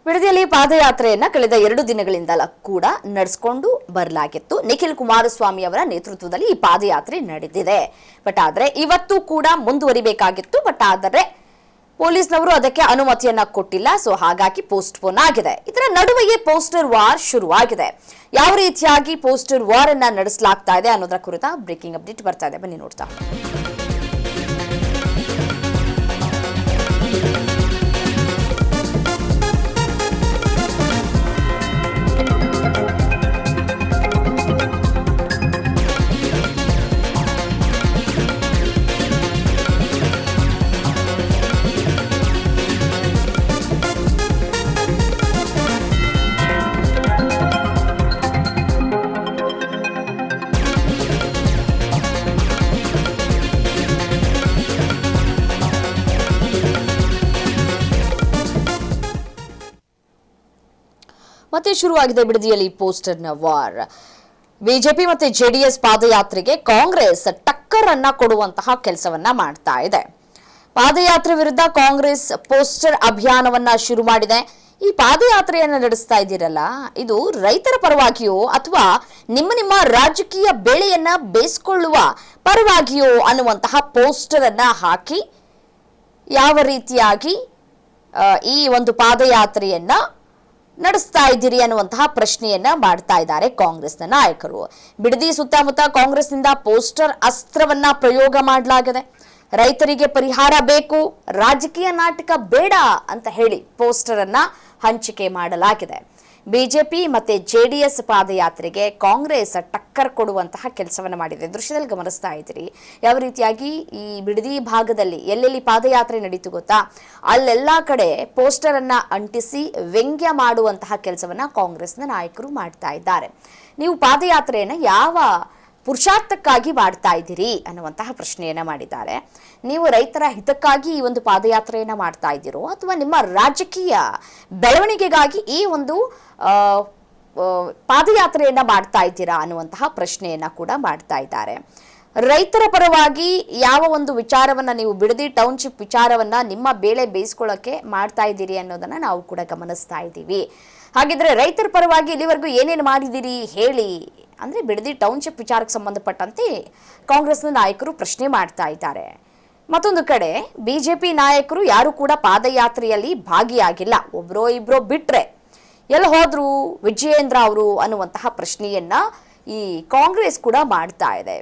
ಬಿಡದಿಯಲ್ಲಿ ಪಾದಯಾತ್ರೆಯನ್ನ ಕಳೆದ 2 ದಿನಗಳಿಂದಲೂ ಕೂಡ ನಡೆಸಿಕೊಂಡು ಬರಲಾಗಿತ್ತು. ನಿಖಿಲ್ ಕುಮಾರಸ್ವಾಮಿ ಅವರ ನೇತೃತ್ವದಲ್ಲಿ ಈ ಪಾದಯಾತ್ರೆ ನಡೆದಿದೆ. ಬಟ್ ಆದರೆ ಇವತ್ತು ಕೂಡ ಮುಂದುವರಿಬೇಕಾಗಿತ್ತು. ಬಟ್ ಆದರೆ ಪೊಲೀಸ್ನವರು ಅದಕ್ಕೆ ಅನುಮತಿಯನ್ನ ಕೊಟ್ಟಿಲ್ಲ. ಸೊ ಹಾಗಾಗಿ ಪೋಸ್ಟ್ಪೋನ್ ಆಗಿದೆ. ಇದರ ನಡುವೆಯೇ ಪೋಸ್ಟರ್ ವಾರ್ ಶುರುವಾಗಿದೆ. ಯಾವ ರೀತಿಯಾಗಿ ಪೋಸ್ಟರ್ ವಾರ್ ಅನ್ನ ನಡೆಸಲಾಗ್ತಾ ಇದೆ ಅನ್ನೋದರ ಕುರಿತ ಬ್ರೇಕಿಂಗ್ ಅಪ್ಡೇಟ್ ಬರ್ತಾ ಇದೆ. ಬನ್ನಿ ನೋಡ್ತಾ. ಮತ್ತೆ ಶುರುವಾಗಿದೆ ಬಿಡದಿಯಲ್ಲಿ ಪೋಸ್ಟರ್ನ ವಾರ್. ಬಿಜೆಪಿ ಮತ್ತೆ ಜೆಡಿಎಸ್ ಪಾದಯಾತ್ರೆಗೆ ಕಾಂಗ್ರೆಸ್ ಟಕ್ಕರ್ ಅನ್ನ ಕೊಡುವಂತಹ ಕೆಲಸವನ್ನ ಮಾಡ್ತಾ ಇದೆ. ಪಾದಯಾತ್ರೆ ವಿರುದ್ಧ ಕಾಂಗ್ರೆಸ್ ಪೋಸ್ಟರ್ ಅಭಿಯಾನವನ್ನ ಶುರು ಮಾಡಿದೆ. ಈ ಪಾದಯಾತ್ರೆಯನ್ನ ನಡೆಸ್ತಾ ಇದ್ದೀರಲ್ಲ, ಇದು ರೈತರ ಪರವಾಗಿಯೋ ಅಥವಾ ನಿಮ್ಮ ರಾಜಕೀಯ ಬೇಳೆಯನ್ನ ಬೇಯಿಸಿಕೊಳ್ಳುವ ಪರವಾಗಿಯೋ ಅನ್ನುವಂತಹ ಪೋಸ್ಟರ್ ಅನ್ನ ಹಾಕಿ ಯಾವ ರೀತಿಯಾಗಿ ಈ ಒಂದು ಪಾದಯಾತ್ರೆಯನ್ನ ನಡೆಸ್ತಾ ಇದ್ದೀರಿ ಅನ್ನುವಂತಹ ಪ್ರಶ್ನೆಯನ್ನ ಮಾಡ್ತಾ ಇದ್ದಾರೆ ಕಾಂಗ್ರೆಸ್ನ ನಾಯಕರು. ಬಿಡದಿ ಸುತ್ತಮುತ್ತ ಕಾಂಗ್ರೆಸ್ನಿಂದ ಪೋಸ್ಟರ್ ಅಸ್ತ್ರವನ್ನ ಪ್ರಯೋಗ ಮಾಡಲಾಗಿದೆ. ರೈತರಿಗೆ ಪರಿಹಾರ ಬೇಕು, ರಾಜಕೀಯ ನಾಟಕ ಬೇಡ ಅಂತ ಹೇಳಿ ಪೋಸ್ಟರ್ ಅನ್ನ ಹಂಚಿಕೆ ಮಾಡಲಾಗಿದೆ. ಬಿಜೆಪಿ ಮತ್ತೆ ಜೆಡಿಎಸ್ ಪಾದಯಾತ್ರೆಗೆ ಕಾಂಗ್ರೆಸ್ ಟಕ್ಕರ್ ಕೊಡುವಂತಹ ಕೆಲಸವನ್ನ ಮಾಡಿದೆ. ದೃಶ್ಯದಲ್ಲಿ ಗಮನಿಸ್ತಾ ಇದ್ದೀರಿ ಯಾವ ರೀತಿಯಾಗಿ ಈ ಬಿಡದಿ ಭಾಗದಲ್ಲಿ ಎಲ್ಲೆಲ್ಲಿ ಪಾದಯಾತ್ರೆ ನಡೀತು ಗೊತ್ತಾ, ಅಲ್ಲೆಲ್ಲಾ ಕಡೆ ಪೋಸ್ಟರ್ ಅನ್ನ ಅಂಟಿಸಿ ವ್ಯಂಗ್ಯ ಮಾಡುವಂತಹ ಕೆಲಸವನ್ನ ಕಾಂಗ್ರೆಸ್ನ ನಾಯಕರು ಮಾಡ್ತಾ ಇದ್ದಾರೆ. ನೀವು ಪಾದಯಾತ್ರೆಯನ್ನ ಯಾವ ಪುರುಷಾರ್ಥಕ್ಕಾಗಿ ಮಾಡ್ತಾ ಇದ್ದೀರಿ ಅನ್ನುವಂತಹ ಪ್ರಶ್ನೆಯನ್ನ ಮಾಡಿದ್ದಾರೆ. ನೀವು ರೈತರ ಹಿತಕ್ಕಾಗಿ ಈ ಒಂದು ಪಾದಯಾತ್ರೆಯನ್ನ ಮಾಡ್ತಾ ಇದ್ದೀರೋ ಅಥವಾ ನಿಮ್ಮ ರಾಜಕೀಯ ಬೆಳವಣಿಗೆಗಾಗಿ ಈ ಒಂದು ಪಾದಯಾತ್ರೆಯನ್ನ ಮಾಡ್ತಾ ಇದ್ದೀರಾ ಅನ್ನುವಂತಹ ಪ್ರಶ್ನೆಯನ್ನ ಕೂಡ ಮಾಡ್ತಾ ಇದ್ದಾರೆ. ರೈತರ ಪರವಾಗಿ ಯಾವ ಒಂದು ವಿಚಾರವನ್ನ ನೀವು ಬಿಡದಿ ಟೌನ್ಶಿಪ್ ವಿಚಾರವನ್ನ ನಿಮ್ಮ ಬೇಳೆ ಬೇಯಿಸ್ಕೊಳ್ಳೋಕೆ ಮಾಡ್ತಾ ಇದ್ದೀರಿ ಅನ್ನೋದನ್ನ ನಾವು ಕೂಡ ಗಮನಿಸ್ತಾ ಇದ್ದೀವಿ. ಹಾಗಿದ್ರೆ ರೈತರ ಪರವಾಗಿ ಇಲ್ಲಿವರೆಗೂ ಏನೇನು ಮಾಡಿದ್ದೀರಿ ಹೇಳಿ ಅಂದ್ರೆ ಬಿಡದಿ ಟೌನ್ಶಿಪ್ ವಿಚಾರಕ್ಕೆ ಸಂಬಂಧಪಟ್ಟಂತೆ ಕಾಂಗ್ರೆಸ್ನ ನಾಯಕರು ಪ್ರಶ್ನೆ ಮಾಡ್ತಾ ಇದ್ದಾರೆ. ಮತ್ತೊಂದು ಕಡೆ ಬಿಜೆಪಿ ನಾಯಕರು ಯಾರು ಕೂಡ ಪಾದಯಾತ್ರೆಯಲ್ಲಿ ಭಾಗಿಯಾಗಿಲ್ಲ. ಒಬ್ರೋ ಇಬ್ರೋ ಬಿಟ್ರೆ ಎಲ್ಲಿ ಹೋದ್ರು ವಿಜಯೇಂದ್ರ ಅವರು ಅನ್ನುವಂತಹ ಪ್ರಶ್ನೆಯನ್ನ ಈ ಕಾಂಗ್ರೆಸ್ ಕೂಡ ಮಾಡ್ತಾ ಇದೆ.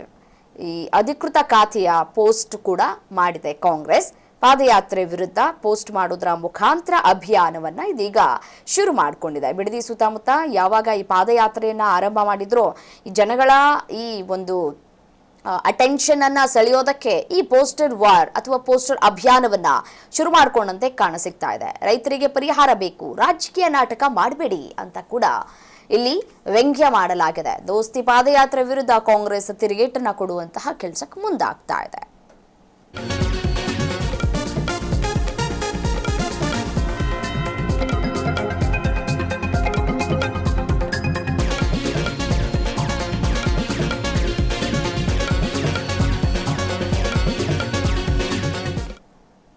ಈ ಅಧಿಕೃತ ಖಾತೆಯ ಪೋಸ್ಟ್ ಕೂಡ ಮಾಡಿದೆ ಕಾಂಗ್ರೆಸ್. ಪಾದಯಾತ್ರೆ ವಿರುದ್ಧ ಪೋಸ್ಟ್ ಮಾಡೋದ್ರ ಮುಖಾಂತರ ಅಭಿಯಾನವನ್ನ ಇದೀಗ ಶುರು ಮಾಡಿಕೊಂಡಿದೆ. ಬಿಡದಿ ಸುತ್ತಮುತ್ತ ಯಾವಾಗ ಈ ಪಾದಯಾತ್ರೆಯನ್ನ ಆರಂಭ ಮಾಡಿದ್ರೋ ಈ ಜನಗಳ ಈ ಒಂದು ಅಟೆನ್ಷನ್ ಅನ್ನ ಸೆಳೆಯೋದಕ್ಕೆ ಈ ಪೋಸ್ಟರ್ ವಾರ್ ಅಥವಾ ಪೋಸ್ಟರ್ ಅಭಿಯಾನವನ್ನ ಶುರು ಮಾಡ್ಕೊಂಡಂತೆ ಕಾಣಸಿಗ್ತಾ ಇದೆ. ರೈತರಿಗೆ ಪರಿಹಾರ ಬೇಕು, ರಾಜಕೀಯ ನಾಟಕ ಮಾಡಬೇಡಿ ಅಂತ ಕೂಡ ಇಲ್ಲಿ ವ್ಯಂಗ್ಯ ಮಾಡಲಾಗಿದೆ. ದೋಸ್ತಿ ಪಾದಯಾತ್ರೆ ವಿರುದ್ಧ ಕಾಂಗ್ರೆಸ್ ತಿರುಗೇಟನ್ನ ಕೊಡುವಂತಹ ಕೆಲಸಕ್ಕೆ ಮುಂದಾಗ್ತಾ ಇದೆ.